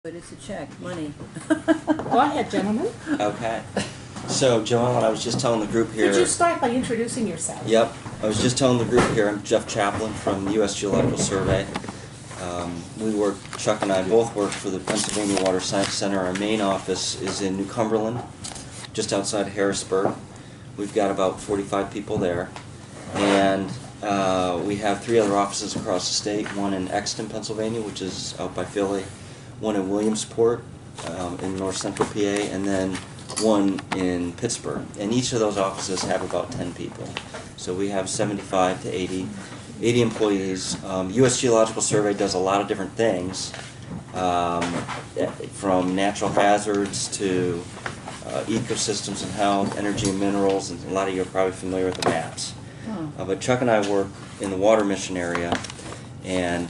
But it's a check, money. Go ahead, gentlemen. Okay. So, Joellen, I was just telling the group here. Could you start by introducing yourself? Yep. I was just telling the group here, I'm Jeff Chaplin from the US Geological Survey. Chuck and I both work for the Pennsylvania Water Science Center. Our main office is in New Cumberland, just outside Harrisburg. We've got about 45 people there. And we have 3 other offices across the state, one in Exton, Pennsylvania, which is out by Philly, one in Williamsport in north central PA, and then one in Pittsburgh. And each of those offices have about 10 people. So we have 75 to 80 employees. US Geological Survey does a lot of different things, from natural hazards to ecosystems and health, energy and minerals, and a lot of you are probably familiar with the maps. But Chuck and I work in the water mission area, and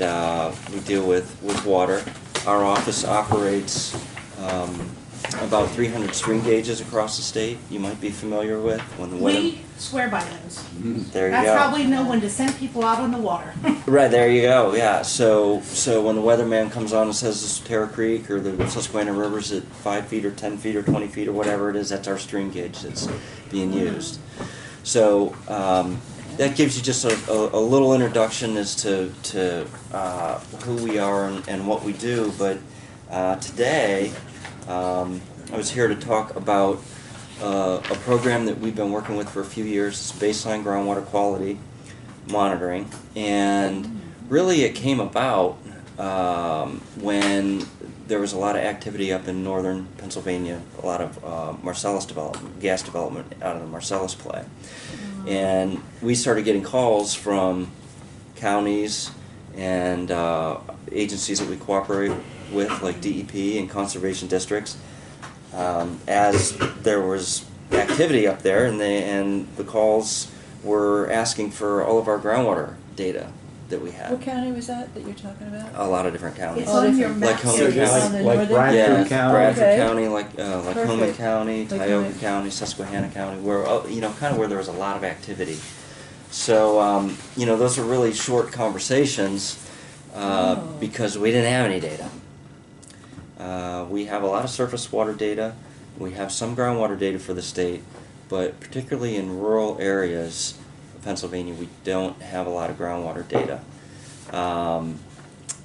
we deal with water. Our office operates about 300 stream gauges across the state. You might be familiar with when the weather. We swear by those. There you That's go. how we know when to send people out on the water. Right, there you go. Yeah. So when the weatherman comes on and says this Terra Creek or the Susquehanna River's at 5 feet or 10 feet or 20 feet or whatever it is, that's our stream gauge that's being used. So that gives you just a little introduction as to who we are and what we do. But today, I was here to talk about a program that we've been working with for a few years. It's baseline groundwater quality monitoring, and really it came about when there was a lot of activity up in northern Pennsylvania, a lot of Marcellus development, gas development out of the Marcellus play. And we started getting calls from counties and agencies that we cooperate with, like DEP and conservation districts, as there was activity up there, and the calls were asking for all of our groundwater data that we had. What county was that you're talking about? A lot of different counties. It's on your Like map. Homan County. Like Bradford Yeah, County. Bradford Okay. County, like Homan Perfect. County, Like Tioga Homan. County, Susquehanna County, where kind of where there was a lot of activity. So those are really short conversations because we didn't have any data. We have a lot of surface water data. We have some groundwater data for the state, but particularly in rural areas of Pennsylvania, we don't have a lot of groundwater data.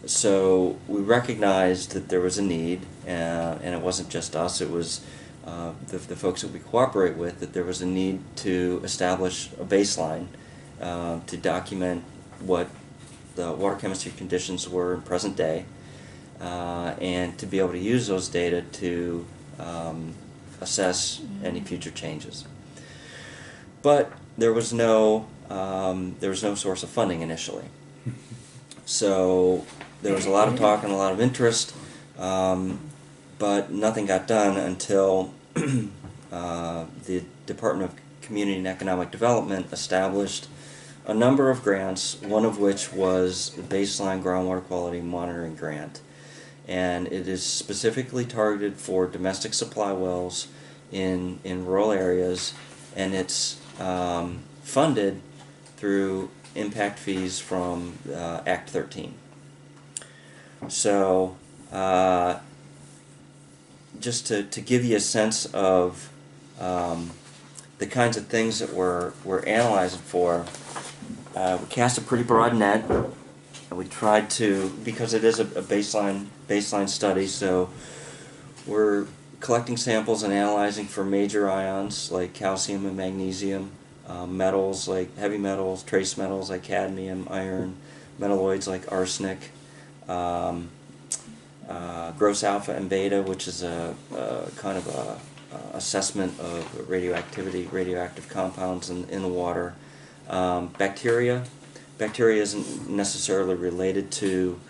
So we recognized that there was a need, and it wasn't just us, it was the folks that we cooperate with, that there was a need to establish a baseline to document what the water chemistry conditions were in present day, and to be able to use those data to assess any future changes. But there was no source of funding initially. So there was a lot of talk and a lot of interest, but nothing got done until the Department of Community and Economic Development established a number of grants, one of which was the Baseline Groundwater Quality Monitoring Grant. And it is specifically targeted for domestic supply wells in rural areas, and it's funded through impact fees from Act 13. So just to give you a sense of the kinds of things that we're analyzing for, we cast a pretty broad net. We tried to, because it is a baseline study, so we're collecting samples and analyzing for major ions like calcium and magnesium, metals like heavy metals, trace metals like cadmium, iron, metalloids like arsenic, gross alpha and beta, which is a kind of a assessment of radioactive compounds in the water, bacteria. Bacteria isn't necessarily related to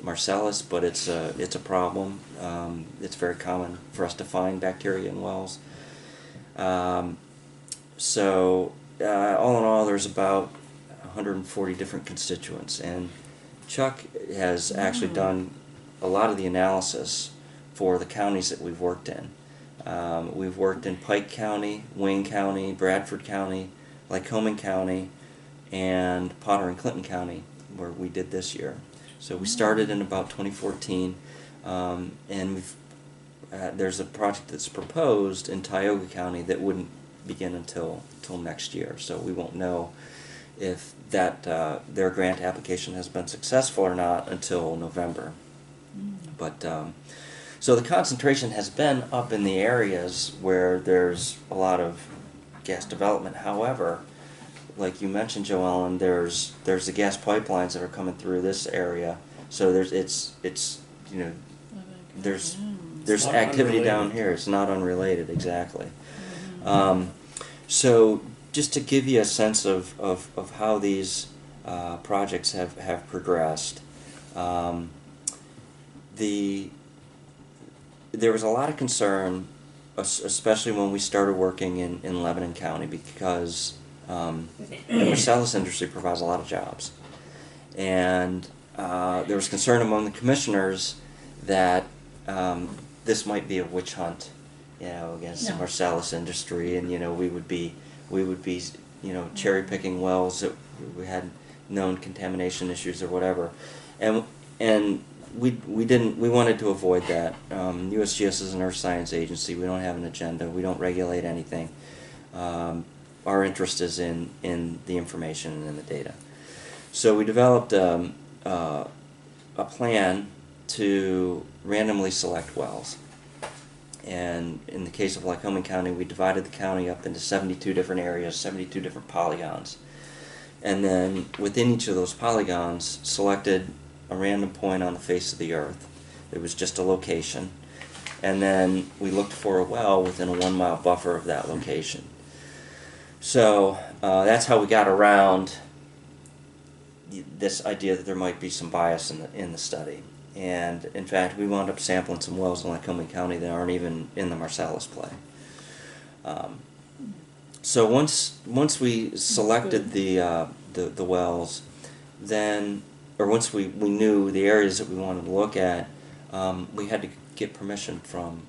Marcellus, but it's a problem. It's very common for us to find bacteria in wells. So all in all, there's about 140 different constituents, and Chuck has actually done a lot of the analysis for the counties that we've worked in. We've worked in Pike County, Wayne County, Bradford County, Lycoming County, and Potter and Clinton County, where we did this year. So we started in about 2014. And there's a project that's proposed in Tioga County that wouldn't begin until next year. So we won't know if that their grant application has been successful or not until November. But so the concentration has been up in the areas where there's a lot of gas development. However, like you mentioned, Joellen, there's the gas pipelines that are coming through this area. So it's you know there's not activity down unrelated. here. It's not unrelated, exactly. So just to give you a sense of how these projects have progressed, there was a lot of concern, especially when we started working in Lebanon County, because the Marcellus industry provides a lot of jobs. And there was concern among the commissioners that this might be a witch hunt, against the No. Marcellus industry, and we would be cherry picking wells that we had known contamination issues or whatever, and we wanted to avoid that. USGS is an earth science agency. We don't have an agenda. We don't regulate anything. Our interest is in the information and in the data. So we developed a plan to randomly select wells. And in the case of Lycoming County, we divided the county up into 72 different areas, 72 different polygons. And then within each of those polygons, selected a random point on the face of the earth. It was just a location. And then we looked for a well within a 1 mile buffer of that location. So that's how we got around this idea that there might be some bias in the study. And in fact, we wound up sampling some wells in Lycoming County that aren't even in the Marcellus play. So once we selected the wells, then, or once we knew the areas that we wanted to look at, we had to get permission from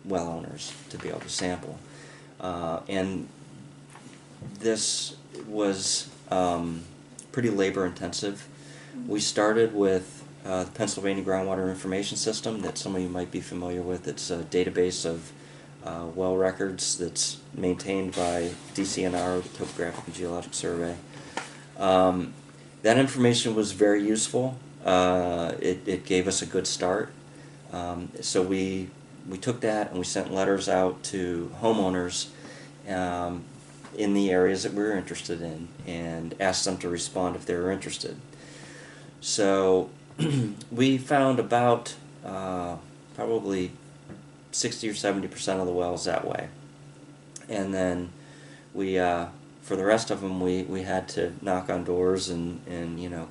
well owners to be able to sample. And this was pretty labor intensive. We started with the Pennsylvania Groundwater Information System that some of you might be familiar with. It's a database of well records that's maintained by DCNR, the Topographic and Geologic Survey. That information was very useful. It gave us a good start. So we took that and we sent letters out to homeowners in the areas that we were interested in and asked them to respond if they were interested. So we found about probably 60 or 70% of the wells that way. And then we, for the rest of them, we had to knock on doors and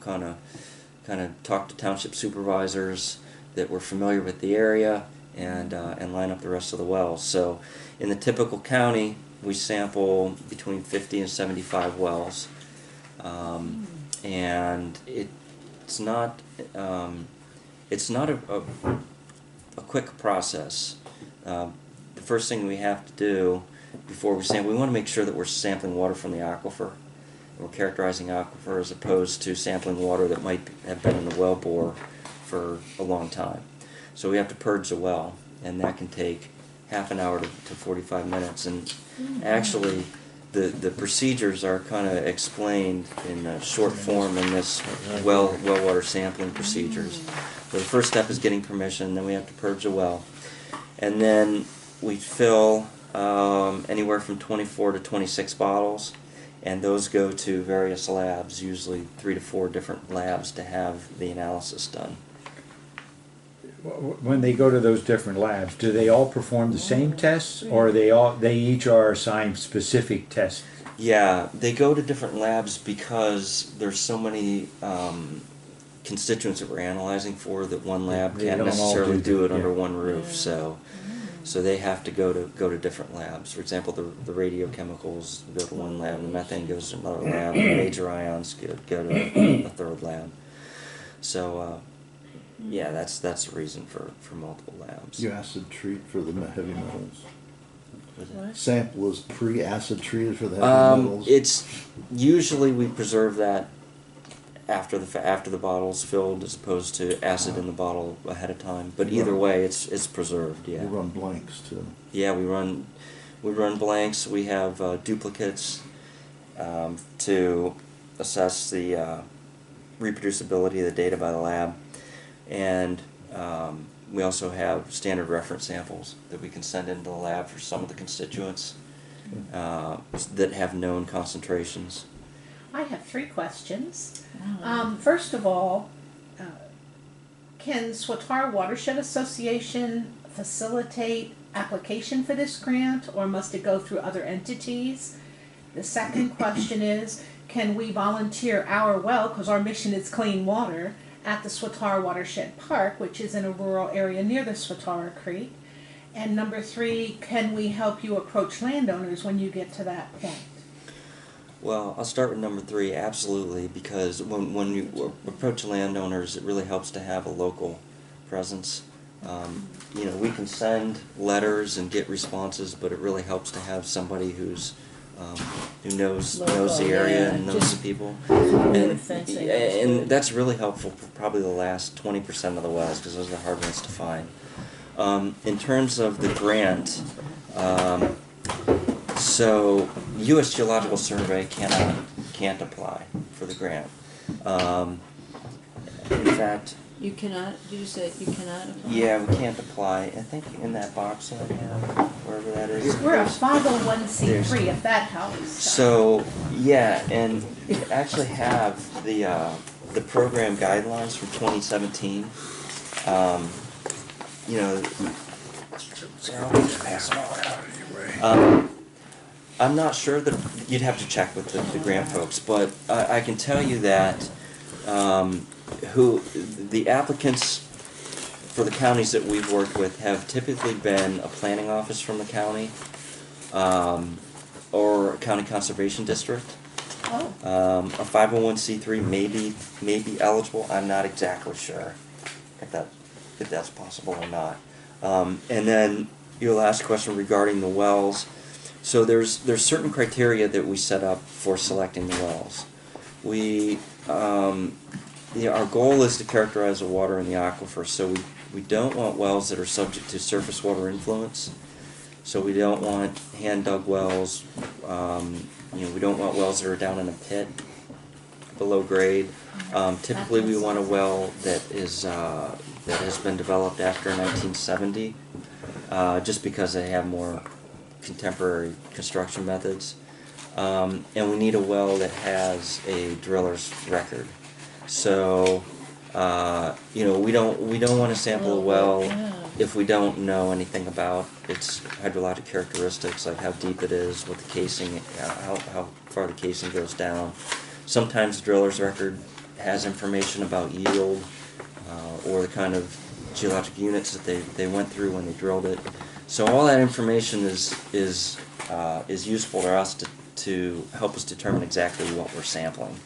kind of talk to township supervisors that were familiar with the area and line up the rest of the wells. So in the typical county, we sample between 50 and 75 wells, and it's not a quick process. The first thing we have to do before we sample, we want to make sure that we're sampling water from the aquifer. We're characterizing aquifer as opposed to sampling water that might have been in the well bore for a long time. So we have to purge the well, and that can take half an hour to 45 minutes. And actually, the procedures are kind of explained in a short form in this well water sampling procedures. So the first step is getting permission, then we have to purge the well. And then we fill anywhere from 24 to 26 bottles, and those go to various labs, usually 3 to 4 different labs to have the analysis done. When they go to those different labs, do they all perform the same tests, or they each are assigned specific tests? Yeah, they go to different labs because there's so many constituents that we're analyzing for that one lab They can't don't all necessarily do it yeah. under one roof. So they have to go to different labs. For example, the radiochemicals go to one lab, and the methane goes to another lab, and the major ions go to a third lab. So yeah, that's the reason for multiple labs. You acid treat for the heavy metals. What? Sample is pre-acid treated for the heavy metals. It's usually we preserve that after the bottle's filled, as opposed to acid in the bottle ahead of time. But either way, it's preserved. Yeah. You run blanks too. Yeah, we run blanks. We have duplicates to assess the reproducibility of the data by the lab, and we also have standard reference samples that we can send into the lab for some of the constituents that have known concentrations. I have 3 questions. Wow. First of all, can Swatar Watershed Association facilitate application for this grant, or must it go through other entities? The second question is, can we volunteer our well, because our mission is clean water, at the Swatar Watershed Park, which is in a rural area near the Swatara Creek? And number 3, can we help you approach landowners when you get to that point? Well, I'll start with number 3, absolutely, because when you approach landowners, it really helps to have a local presence. You know, we can send letters and get responses, but it really helps to have somebody who knows Local, the area yeah, and knows just the people. familiar fencing. And that's really helpful for probably the last 20% of the wells, because those are the hard ones to find. In terms of the grant, so U.S. Geological Survey can't apply for the grant. In fact, You cannot, did you say you cannot apply? yeah, we can't apply. I think in that box that I have, wherever that is. We're a 501c3, if that helps. So yeah, and we actually have the program guidelines from 2017. You know, I'm not sure that you'd have to check with the grant folks, but I can tell you that who the applicants for the counties that we've worked with have typically been a planning office from the county or a county conservation district. Oh. A 501c3 may be eligible. I'm not exactly sure if that's possible or not. And then your last question regarding the wells. So there's certain criteria that we set up for selecting the wells. We our goal is to characterize the water in the aquifer. So we don't want wells that are subject to surface water influence. So we don't want hand dug wells. You know, we don't want wells that are down in a pit below grade. Typically, we want a well that has been developed after 1970, just because they have more contemporary construction methods. And we need a well that has a driller's record. So, you know, we don't want to sample a well if we don't know anything about its hydrologic characteristics, like how deep it is, what the casing, how far the casing goes down. Sometimes the driller's record has information about yield or the kind of geologic units that they went through when they drilled it. So all that information is useful to us to help us determine exactly what we're sampling.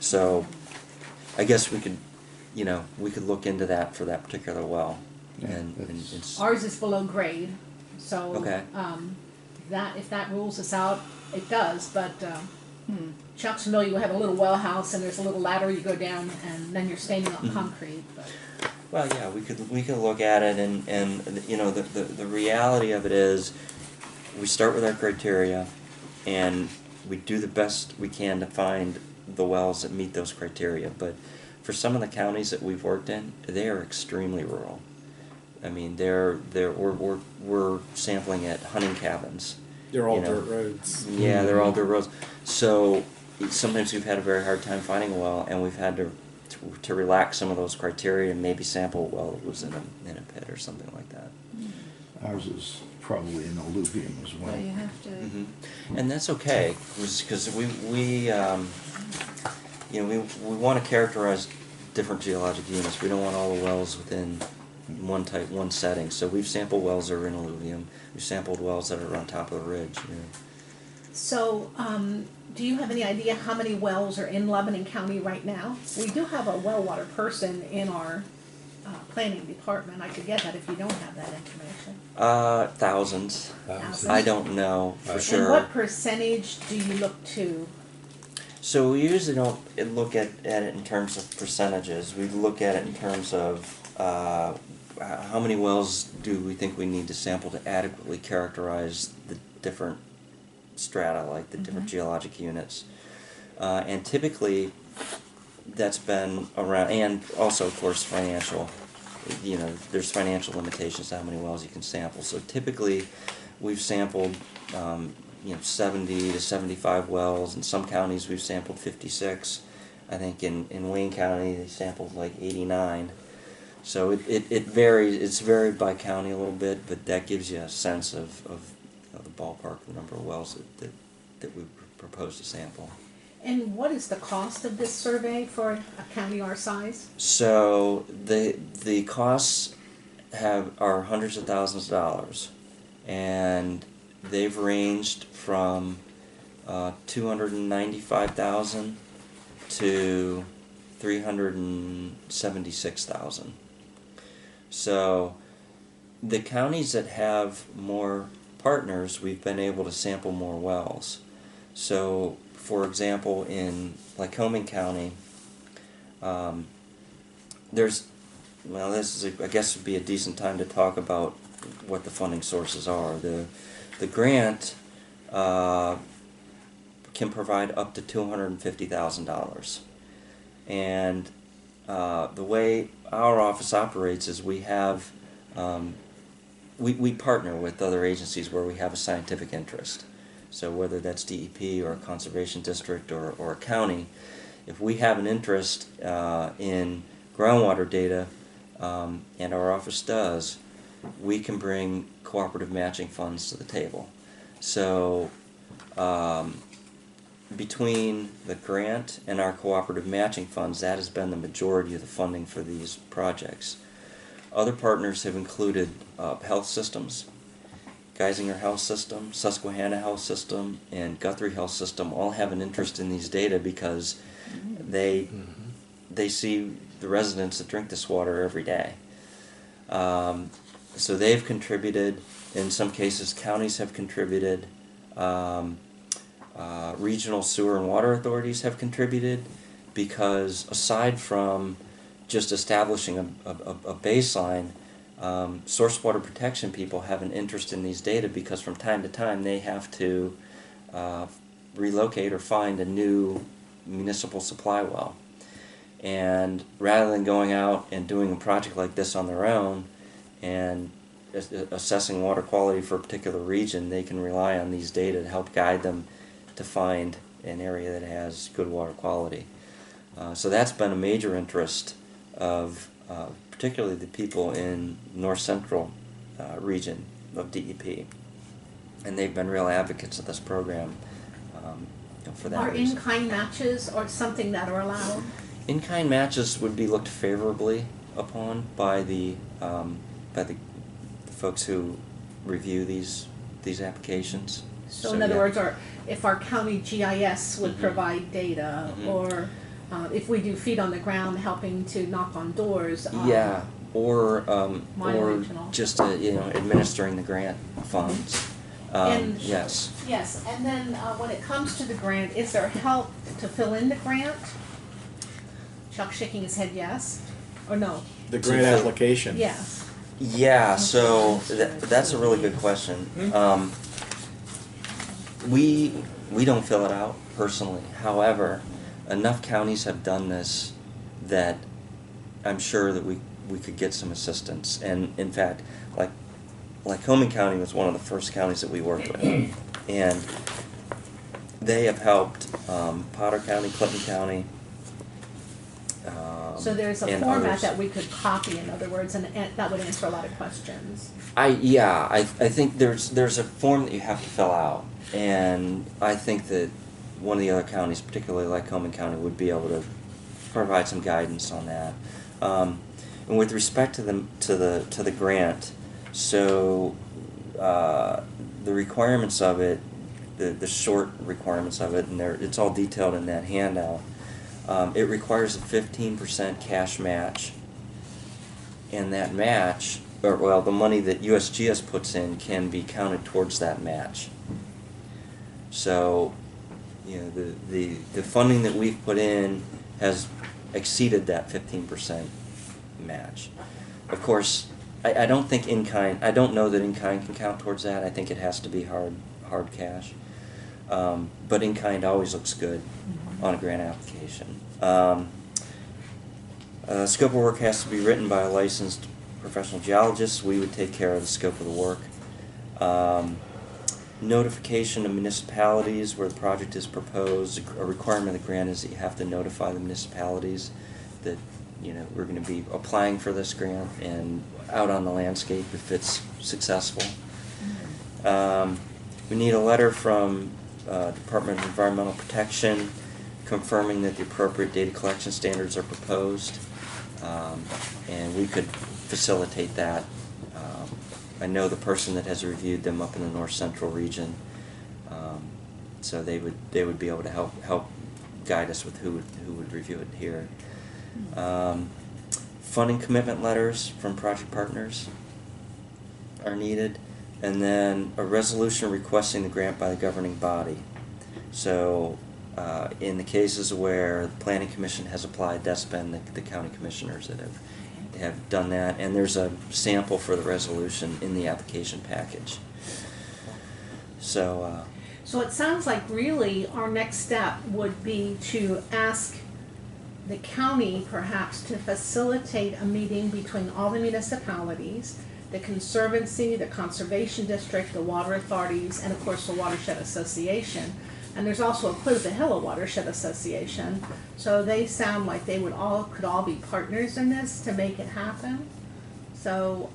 So I guess we could look into that for that particular well. Yeah, And Ours is below grade, so Okay. that if that rules us out, it does. But Chuck's familiar. You have a little well house, and there's a little ladder you go down, and then you're standing on concrete. But. well, yeah, we could look at it, and you know the reality of it is we start with our criteria, and we do the best we can to find the wells that meet those criteria. But for some of the counties that we've worked in, they are extremely rural. I mean, we're sampling at hunting cabins. They're all you know. dirt roads. Yeah, they're all dirt roads. So sometimes we've had a very hard time finding a well, and we've had to relax some of those criteria and maybe sample a well that was in a pit or something like that. Ours is probably an alluvium as well. Well, you have to. And that's okay, because we want to characterize different geologic units. We don't want all the wells within one setting. So we've sampled wells that are in alluvium. We've sampled wells that are on top of the ridge. You know. So, do you have any idea how many wells are in Lebanon County right now? We do have a well water person in our planning department. I could get that if you don't have that information. Thousands. Thousands. I don't know for And sure. what percentage do you look to? So we usually don't look at it in terms of percentages. We look at it in terms of how many wells do we think we need to sample to adequately characterize the different strata, like the different geologic units. And typically, that's been around, and also, of course, financial. You know, there's financial limitations to how many wells you can sample. So typically, we've sampled 70 to 75 wells. In some counties, we've sampled 56. I think in Wayne County, they sampled like 89. So it varies. It's varied by county a little bit, but that gives you a sense of the ballpark, the number of wells that we propose to sample. And what is the cost of this survey for a county our size? So the costs are hundreds of thousands of dollars, and they've ranged from $295,000 to $376,000. So the counties that have more partners, we've been able to sample more wells. So, for example, in Lycoming County, this is I guess would be a decent time to talk about what the funding sources are. The grant can provide up to $250,000, and the way our office operates is we have we partner with other agencies where we have a scientific interest. So whether that's DEP or a conservation district or a county, if we have an interest in groundwater data, and our office does, we can bring cooperative matching funds to the table. So between the grant and our cooperative matching funds, that has been the majority of the funding for these projects. Other partners have included health systems. Geisinger Health System, Susquehanna Health System, and Guthrie Health System all have an interest in these data because they see the residents that drink this water every day. So they've contributed. In some cases, counties have contributed. Regional sewer and water authorities have contributed, because aside from just establishing a baseline, source water protection people have an interest in these data because from time to time they have to relocate or find a new municipal supply well. And rather than going out and doing a project like this on their own and assessing water quality for a particular region, they can rely on these data to help guide them to find an area that has good water quality. So that's been a major interest of particularly the people in north central region of DEP, and they've been real advocates of this program for that Are reason. in-kind matches or something that are allowed? In-kind matches would be looked favorably upon by the folks who review these applications. So in other yeah. words, or if our county GIS would provide data, or if we do feet on the ground helping to knock on doors. Yeah, or mileage and all. just administering the grant funds. And- Yes. Yes, and then when it comes to the grant, is there help to fill in the grant? Chuck shaking his head yes, or no? The grant application. Yes. Yeah, so that's a really good question. We don't fill it out personally. However, enough counties have done this that I'm sure that we could get some assistance. And in fact, like Lycoming County was one of the first counties that we worked with, and they have helped Potter County, Clinton County. So there's a and format others. that we could copy, in other words, and that would answer a lot of questions. I think there's a form that you have to fill out, and I think that one of the other counties, particularly Lycoming County, would be able to provide some guidance on that. And with respect to the grant, so the requirements of it, the short requirements of it, and it's all detailed in that handout. It requires a 15% cash match, and that match, the money that USGS puts in can be counted towards that match. So you know, the funding that we've put in has exceeded that 15% match. Of course, I don't think in-kind, I don't know that in-kind can count towards that. I think it has to be hard cash. But in-kind always looks good on a grant application. Scope of work has to be written by a licensed professional geologist. We would take care of the scope of the work. Notification of municipalities where the project is proposed. A requirement of the grant is that you have to notify the municipalities that, you know, we're going to be applying for this grant and out on the landscape if it's successful. We need a letter from Department of Environmental Protection confirming that the appropriate data collection standards are proposed, and we could facilitate that. I know the person that has reviewed them up in the North Central region, so they would be able to help guide us with who would review it here. Funding commitment letters from project partners are needed, and then a resolution requesting the grant by the governing body. So in the cases where the Planning Commission has applied, that's been the county commissioners that have done that, and there's a sample for the resolution in the application package. So So it sounds like really our next step would be to ask the county perhaps to facilitate a meeting between all the municipalities, the Conservancy, the Conservation District, the water authorities, and of course the Watershed Association. And there's also a Quiz-the-Hill Watershed Association. So they sound like they could all be partners in this to make it happen. So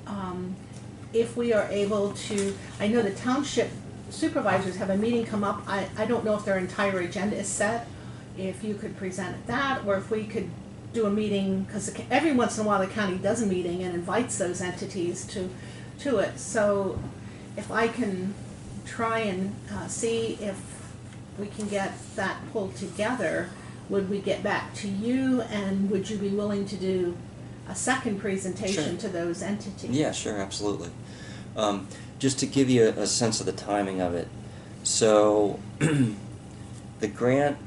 if we are able to, I know the township supervisors have a meeting come up. I don't know if their entire agenda is set. If you could present that, or if we could do a meeting, because every once in a while the county does a meeting and invites those entities to it. So if I can try and see if we can get that pulled together, would we get back to you, and would you be willing to do a second presentation Sure. to those entities? yeah, sure, absolutely. Just to give you a sense of the timing of it, so the grant,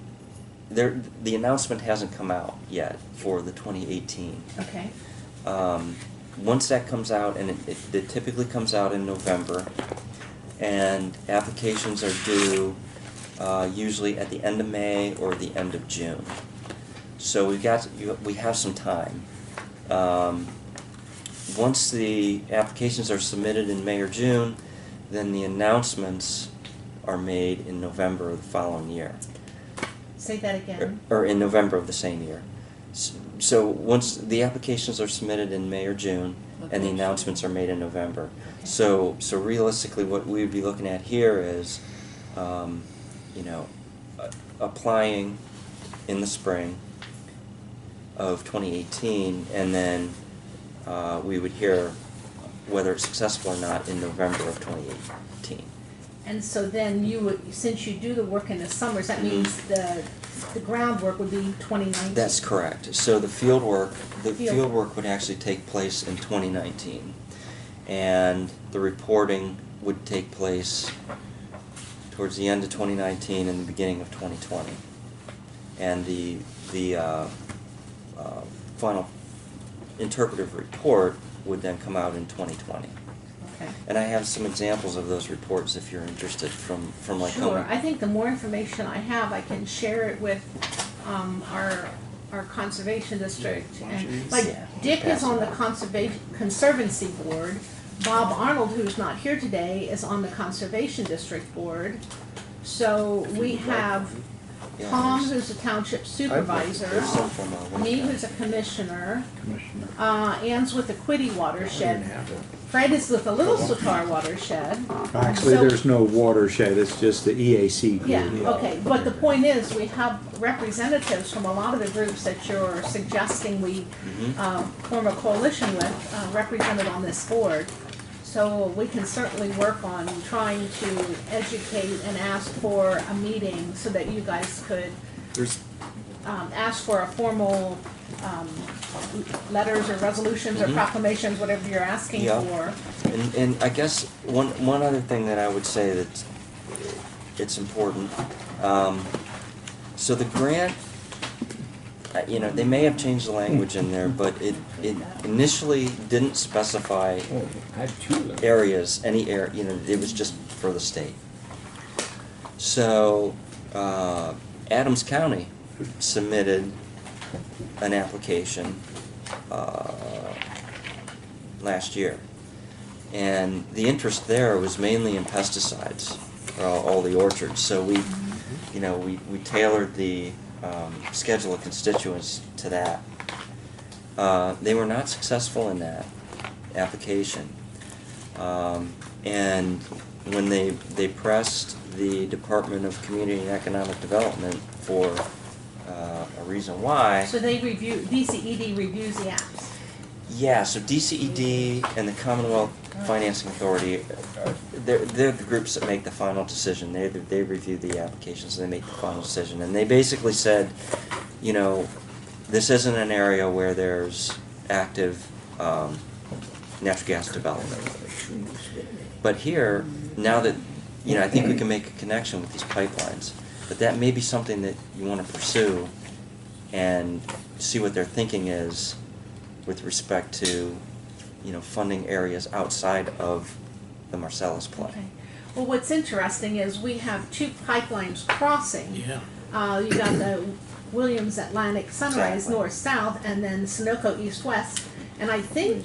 the announcement hasn't come out yet for the 2018. Okay. Once that comes out, and it typically comes out in November, and applications are due usually at the end of May or the end of June. So we have some time. Once the applications are submitted in May or June, then the announcements are made in November of the following year. Say that again. Or in November of the same year. So once the applications are submitted in May or June, and the announcements are made in November. So realistically, what we would be looking at here is, applying in the spring of 2018, and then we would hear whether it's successful or not in November of 2018. And so then you would, since you do the work in the summers, that means the groundwork would be 2019? That's correct. So the field work Field. would actually take place in 2019, and the reporting would take place towards the end of 2019 and the beginning of 2020, and the final interpretive report would then come out in 2020. Okay. And I have some examples of those reports if you're interested from like Sure. I think the more information I have, I can share it with our conservation district. And like Yeah. Dick is on the Pass conservancy board. Bob Arnold, who's not here today, is on the conservation district board. So we have Yeah, Tom, there's- who's a township supervisor, there's some from, me, who's a commissioner, Commissioner. Ann's with the Quiddy watershed, Didn't have it. Fred is with the Little Sitar watershed. Actually, So- there's no watershed, it's just the EAC group. Yeah, okay, but the point is, we have representatives from a lot of the groups that you're suggesting we form a coalition with, represented on this board. So we can certainly work on trying to educate and ask for a meeting so that you guys could ask for a formal letters or resolutions or proclamations, whatever you're asking Yeah. for. And I guess one other thing that I would say that it's important, So the grant, you know, they may have changed the language in there, but it initially didn't specify areas, any area, you know, it was just for the state. So Adams County submitted an application last year. And the interest there was mainly in pesticides, all the orchards. So we tailored the schedule of constituents to that. They were not successful in that application. And when they pressed the Department of Community and Economic Development for a reason why. So they review, DCED reviews the apps. Yeah, so DCED and the Commonwealth Financing Authority, they're the groups that make the final decision. They review the applications and they make the final decision. And they basically said, you know, this isn't an area where there's active natural gas development. But here, now that, you know, I think we can make a connection with these pipelines. But that may be something that you want to pursue and see what their thinking is with respect to, you know, funding areas outside of the Marcellus play. Okay. Well, what's interesting is we have two pipelines crossing. Yeah. You got the Williams Atlantic Sunrise Exactly. north-south, and then Sunoco east-west. And I think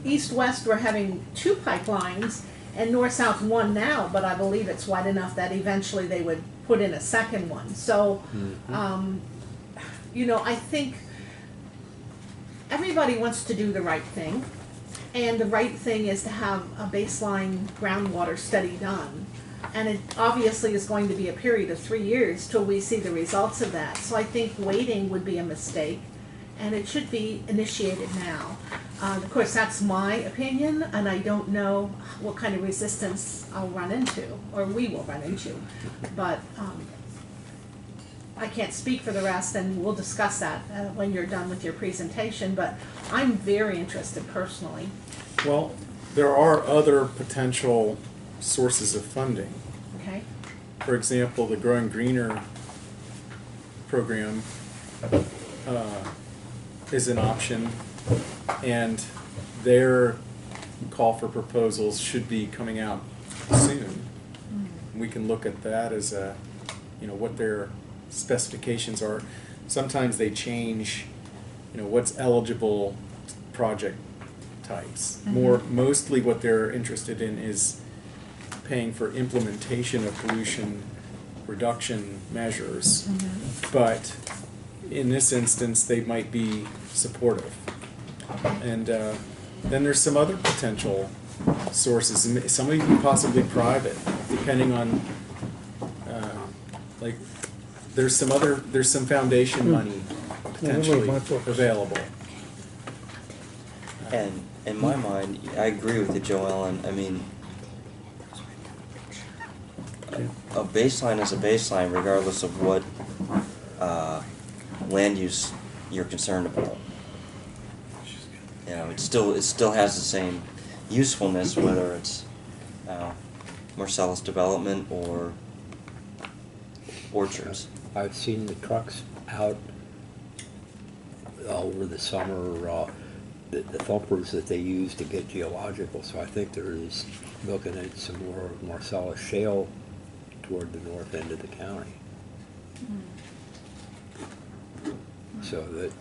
east-west we're having two pipelines, and north-south one now, but I believe it's wide enough that eventually they would put in a second one. So, you know, I think everybody wants to do the right thing, and the right thing is to have a baseline groundwater study done. And it obviously is going to be a period of 3 years till we see the results of that. So I think waiting would be a mistake, and it should be initiated now. Of course, that's my opinion, and I don't know what kind of resistance I'll run into, or we will run into. But I can't speak for the rest, and we'll discuss that when you're done with your presentation. But I'm very interested personally. Well, there are other potential sources of funding. Okay. For example, the Growing Greener program is an option, and their call for proposals should be coming out soon. We can look at that as a, you know, what their specifications are. Sometimes they change, you know, what's eligible project types. Mostly what they're interested in is paying for implementation of pollution reduction measures. But in this instance, they might be supportive. And then there's some other potential sources, some even possibly private, depending on, like, there's some foundation money potentially available. And in my mind, I agree with you, Joellen. I mean, a baseline is a baseline regardless of what land use you're concerned about. You know, it still has the same usefulness, whether it's Marcellus development or orchards. I've seen the trucks out over the summer, the thumpers that they use to get geological, so I think there is looking at some more Marcellus shale toward the north end of the county. So that.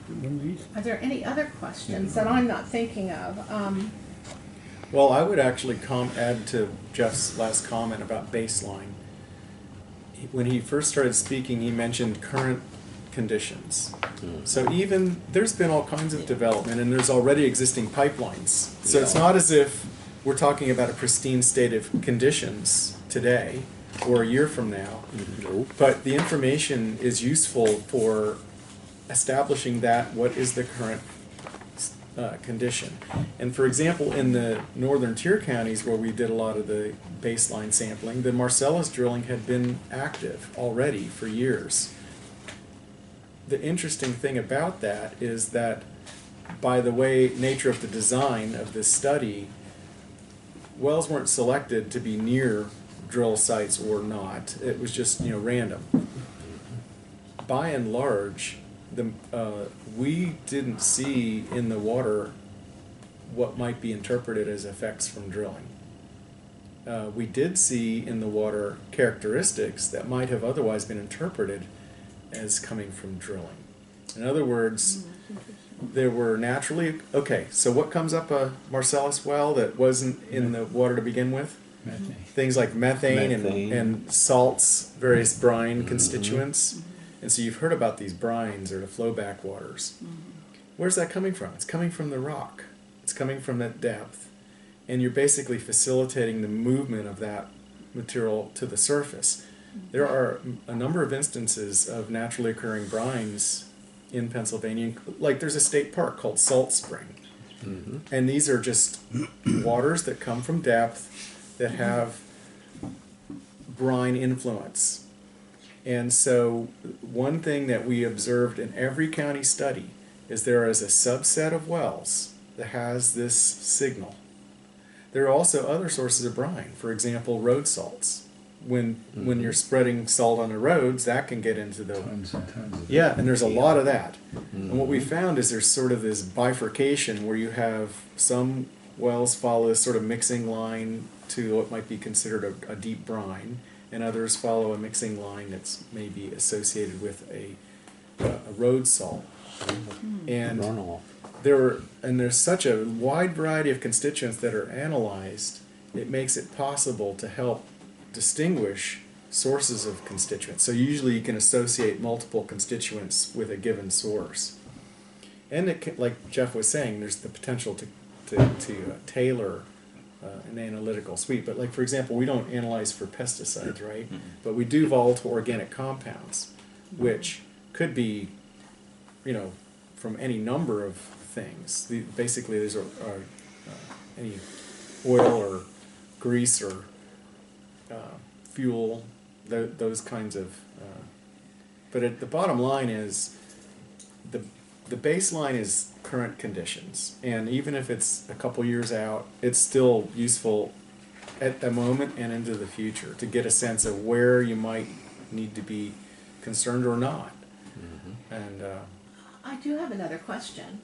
Are there any other questions that I'm not thinking of? Well, I would actually add to Jeff's last comment about baseline. When he first started speaking, he mentioned current conditions. So even, there's been all kinds of development, and there's already existing pipelines. So it's not as if we're talking about a pristine state of conditions today or a year from now. But the information is useful for establishing what is the current condition. And for example, in the northern tier counties where we did a lot of the baseline sampling, the Marcellus drilling had been active already for years. The interesting thing about that is that by the nature of the design of this study, wells weren't selected to be near drill sites or not. It was just, you know, random. by and large, we didn't see in the water what might be interpreted as effects from drilling. We did see in the water characteristics that might have otherwise been interpreted as coming from drilling. In other words, there were naturally, okay, so what comes up a Marcellus well that wasn't in the water to begin with? Methane. Things like methane, Methane. And salts, various brine constituents. And so you've heard about these brines or the flowback waters. Where's that coming from? It's coming from the rock. It's coming from that depth. And you're basically facilitating the movement of that material to the surface. There are a number of instances of naturally occurring brines in Pennsylvania. Like there's a state park called Salt Spring. And these are just waters that come from depth that have brine influence. And so one thing that we observed in every county study is there is a subset of wells that has this signal. There are also other sources of brine, for example, road salts. When you're spreading salt on the roads, that can get into the... Tons and tons of Yeah, and there's a lot of that. And what we found is there's sort of this bifurcation where you have some wells follow this sort of mixing line to what might be considered a deep brine, and others follow a mixing line that's maybe associated with a road salt. And Runoff. there's such a wide variety of constituents that are analyzed, it makes it possible to help distinguish sources of constituents. So usually you can associate multiple constituents with a given source. And it can, like Jeff was saying, there's the potential to tailor an analytical suite. But like, for example, we don't analyze for pesticides, right? But we do volatile organic compounds, which could be, from any number of things. Basically, these are any oil or grease or fuel, those kinds of. But the bottom line is, the baseline is current conditions, and even if it's a couple years out, it's still useful at the moment and into the future to get a sense of where you might need to be concerned or not. And I do have another question.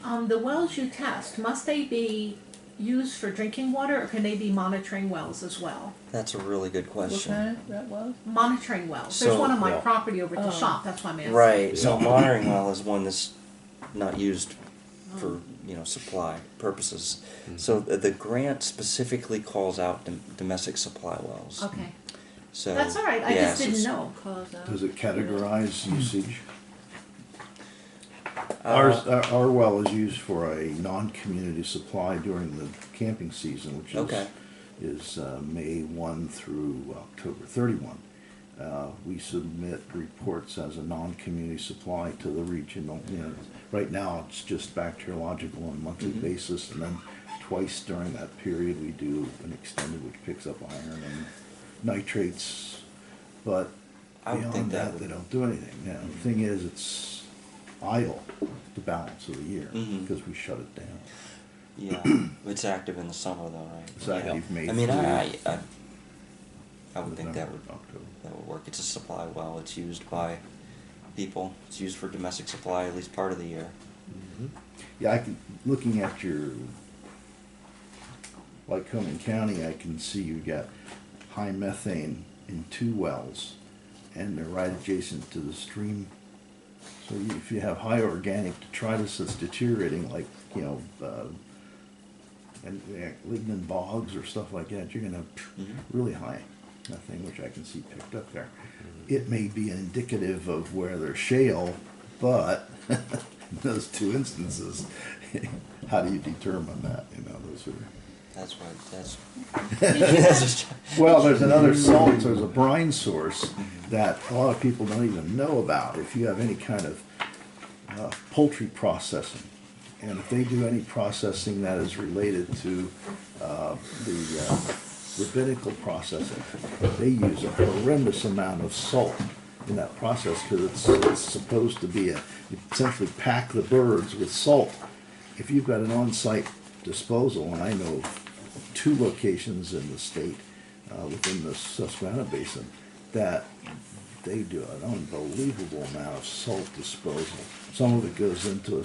The wells you test, must they be used for drinking water, or can they be monitoring wells as well? That's a really good What question. kind of that was? Monitoring wells. There's So- one on my Yeah. property over at the Oh. shop. That's why I'm asking. Right. So a monitoring well is one that's not used for supply purposes. So the grant specifically calls out domestic supply wells. Okay. So That's all right. I yeah, just so didn't it's- know. Calls out. Does it categorize usage? Uh, Our well is used for a non-community supply during the camping season, which Okay. is May 1 through October 31. We submit reports as a non-community supply to the regional. Right now it's just bacteriological on a monthly basis, and then twice during that period we do an extended which picks up iron and nitrates. But I would think beyond that that, would- they don't do anything. The thing is, it's idle the balance of the year because we shut it down. Yeah, it's active in the summer though, right? It's active May I mean, through I would think that would October. work. It's a supply well. It's used by people. It's used for domestic supply at least part of the year. Yeah, looking at your Lycoming County, I can see you got high methane in 2 wells, and they're right adjacent to the stream. So if you have high organic detritus that's deteriorating, like and lignin bogs or stuff like that, you're gonna have really high methane, which I can see picked up there. It may be indicative of where there's shale, but in those 2 instances, how do you determine that? Those are. That's why. That's. Did you that's have- just, Well, there's another salt, there's a brine source that a lot of people don't even know about. If you have any kind of poultry processing, and if they do any processing that is related to the rabbinical processing, they use a horrendous amount of salt in that process because it's supposed to be you essentially pack the birds with salt. If you've got an on-site disposal, and I know of 2 locations in the state within the Susquehanna Basin that they do an unbelievable amount of salt disposal. Some of it goes into a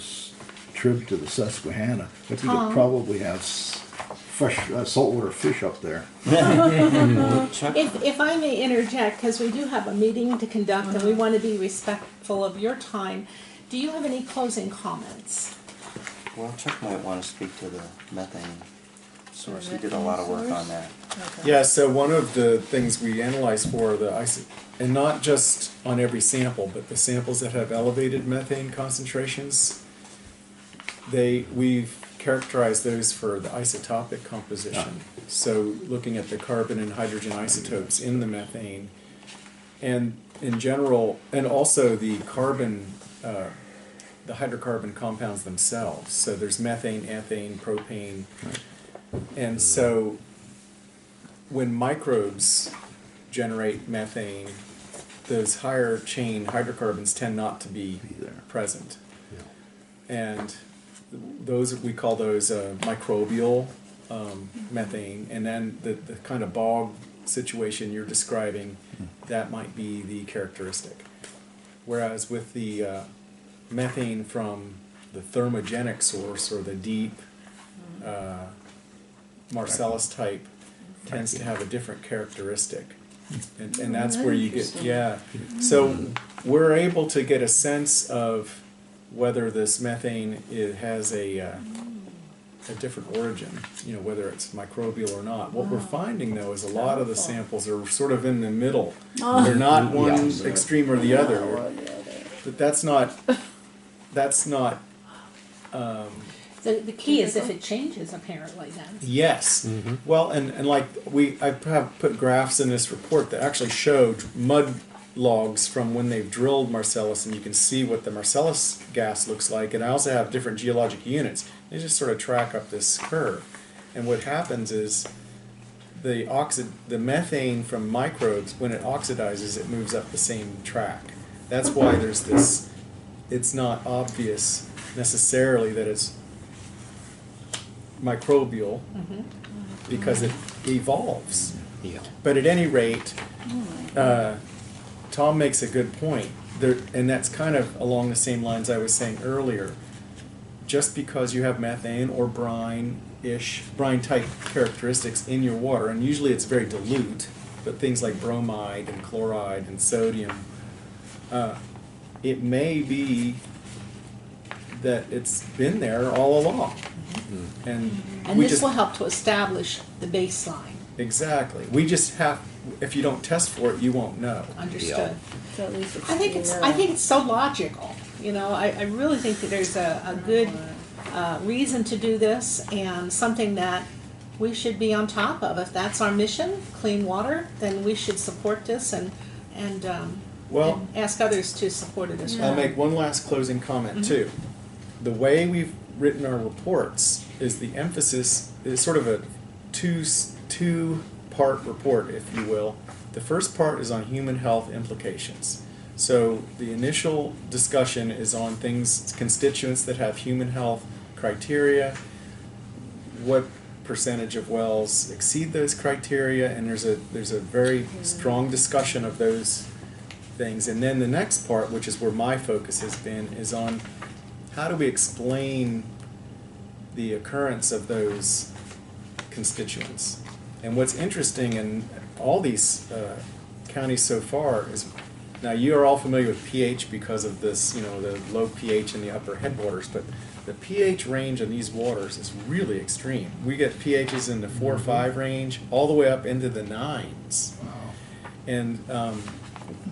trip to the Susquehanna, but you could probably have fresh saltwater fish up there. Chuck? If I may interject, because we do have a meeting to conduct and we want to be respectful of your time, do you have any closing comments? Well, Chuck might want to speak to the methane source. He did a lot of work on that. Okay. Yeah, so one of the things we analyze for the and not just on every sample, but the samples that have elevated methane concentrations, we've characterized those for the isotopic composition. So looking at the carbon and hydrogen isotopes in the methane, and in general, and also the carbon, the hydrocarbon compounds themselves. So there's methane, ethane, propane, and so when microbes generate methane, those higher chain hydrocarbons tend not to be present. And those, we call those microbial methane. And then the kind of bog situation you're describing, that might be the characteristic. Whereas with the methane from the thermogenic source, or the deep Marcellus type, tends to have a different characteristic. And that's where you get, So we're able to get a sense of whether this methane has a different origin, whether it's microbial or not. What we're finding, though, is a lot of the samples are sort of in the middle. They're not one extreme or the other. But that's not The key is if it changes, apparently, then. Yes. Well, and like I have put graphs in this report that actually showed mud logs from when they've drilled Marcellus, and you can see what the Marcellus gas looks like. And I also have different geologic units. They just sort of track up this curve. And what happens is the methane from microbes, when it oxidizes, it moves up the same track. That's why there's this, it's not obvious necessarily that it's microbial, because it evolves. But at any rate, Tom makes a good point there, and that's kind of along the same lines I was saying earlier. Just because you have methane or brine type characteristics in your water, and usually it's very dilute, but things like bromide and chloride and sodium, it may be that it's been there all along. And this will help to establish the baseline. Exactly. We just have, if you don't test for it, you won't know. Understood. So at least it's I think it's so logical. I really think that there's a good reason to do this, and something that we should be on top of. If that's our mission, clean water, then we should support this and ask others to support it as well. I'll make one last closing comment too. The way we've written our reports is the emphasis is sort of a two-part report, if you will. The first part is on human health implications. So the initial discussion is on constituents that have human health criteria, what percentage of wells exceed those criteria, and there's a very strong discussion of those things. And then the next part, which is where my focus has been, is on how do we explain the occurrence of those constituents. And what's interesting in all these counties so far is, now you are all familiar with pH because of this, the low pH in the upper headwaters, but the pH range of these waters is really extreme. We get pHs in the 4 or 5 range, all the way up into the 9s. And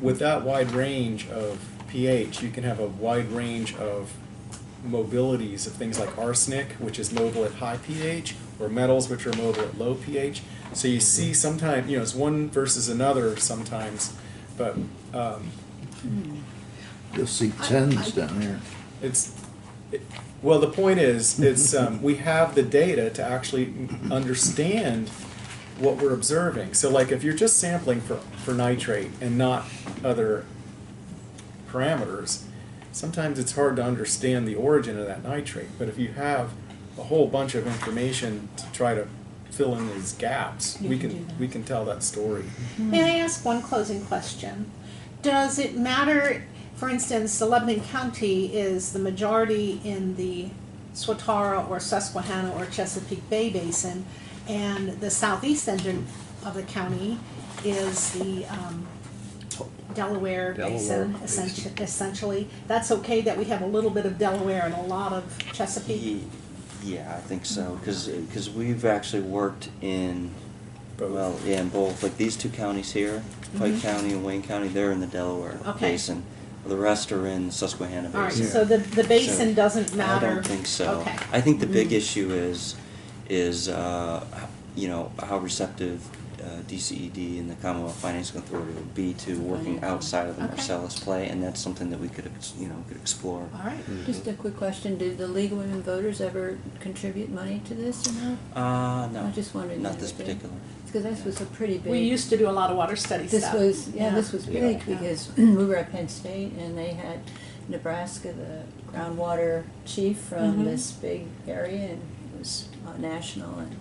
with that wide range of pH, you can have a wide range of mobilities of things like arsenic, which is mobile at high pH, or metals, which are mobile at low pH. So you see sometimes, it's one versus another sometimes, but You'll see 10s down there. Well, the point is, we have the data to actually understand what we're observing. So like if you're just sampling for nitrate and not other parameters, sometimes it's hard to understand the origin of that nitrate. But if you have a whole bunch of information to try to fill in these gaps, we can tell that story. May I ask one closing question? Does it matter, for instance, the Lebanon County is the majority in the Swatara or Susquehanna or Chesapeake Bay Basin, and the southeast end of the county is the Delaware Basin, essentially. That's okay that we have a little bit of Delaware and a lot of Chesapeake? Yeah, I think so, because we've actually worked in, Both. well, yeah, in both, like these two counties here, Pike County and Wayne County, they're in the Delaware Okay. Basin. The rest are in Susquehanna All right, Basin. so the basin So, doesn't matter? I don't think so. Okay. I think the big issue is you know, how receptive DCED and the Commonwealth Financing Authority would be to working outside of the Okay. Marcellus play, and that's something that we could explore. All right. Just a quick question, did the League of Women Voters ever contribute money to this or not? No, I just wondered. not the this other day. particular. Because this was a pretty big. We used to do a lot of water study This stuff. was, this was big Yeah. because we were at Penn State and they had Nebraska, the groundwater chief from Mhm. this big area, and it was national, and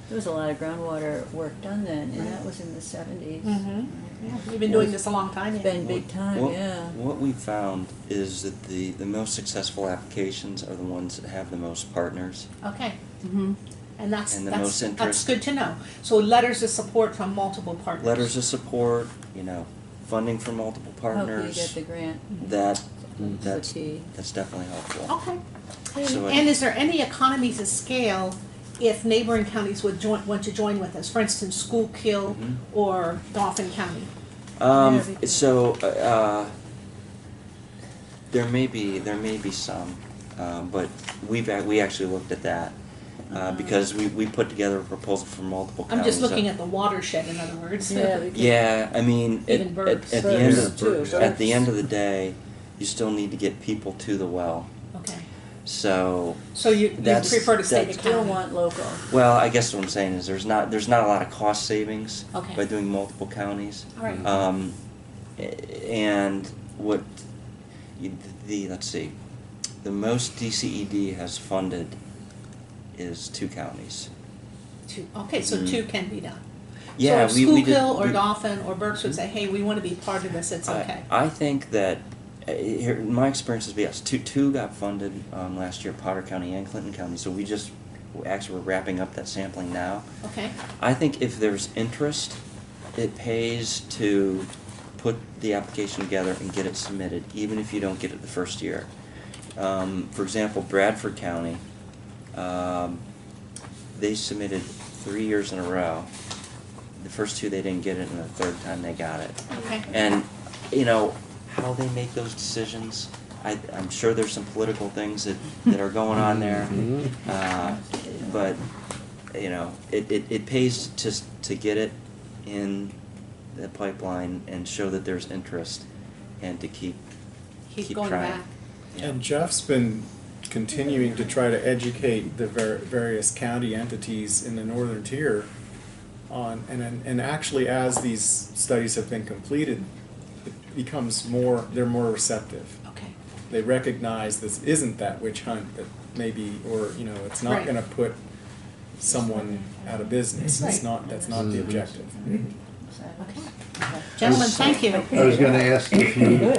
there was a lot of groundwater work done then, and that was in the 70s. Mhm. Yeah, we've been doing this a long time. It's been big time, What, yeah. what we found is that the most successful applications are the ones that have the most partners. Okay. And that's, And the that's, most that's interest. good to know. So letters of support from multiple partners. Letters of support, you know, funding from multiple Hope you get partners. the grant. That's That's the key. that's definitely helpful. Okay. So And is there any economies of scale if neighboring counties would want to join with us? For instance, Schuylkill Mhm. or Dauphin County? So there may be some, but we actually looked at that because we put together a proposal for multiple I'm counties. just looking at the watershed, in other words. Yeah, we could- Yeah, I mean, Even birds. at the end Birds, of too. at the end of the day, you still need to get people to the well. Okay. So, So you That's- prefer to stay to that's- Still county? want local. well, I guess what I'm saying is there's not a lot of cost savings Okay. by doing multiple counties. All right. And what let's see, the most DCED has funded is 2 counties. Okay, so Mhm. 2 can be done. Yeah, So we if did. Schuylkill or Dauphin or Berks would say, hey, we want to be part of this, it's okay. I think that here, my experience is yes, two got funded last year, Potter County and Clinton County. So we actually we're wrapping up that sampling now. Okay. I think if there's interest, it pays to put the application together and get it submitted, even if you don't get it the first year. For example, Bradford County, they submitted 3 years in a row. The first 2 they didn't get it, and the third time they got it. Okay. And you know how they make those decisions. I'm sure there's some political things that are going on there, but you know it pays to get it in the pipeline and show that there's interest, and to keep Going trying. back. Yeah. And Jeff's been continuing to try to educate the various county entities in the northern tier on, and actually as these studies have been completed, it becomes they're more receptive. Okay. They recognize this isn't that witch hunt that maybe, or, you know, it's not Right. gonna put someone out of business. It's Right. that's not the objective. Okay. Gentlemen, thank you. I was gonna ask if you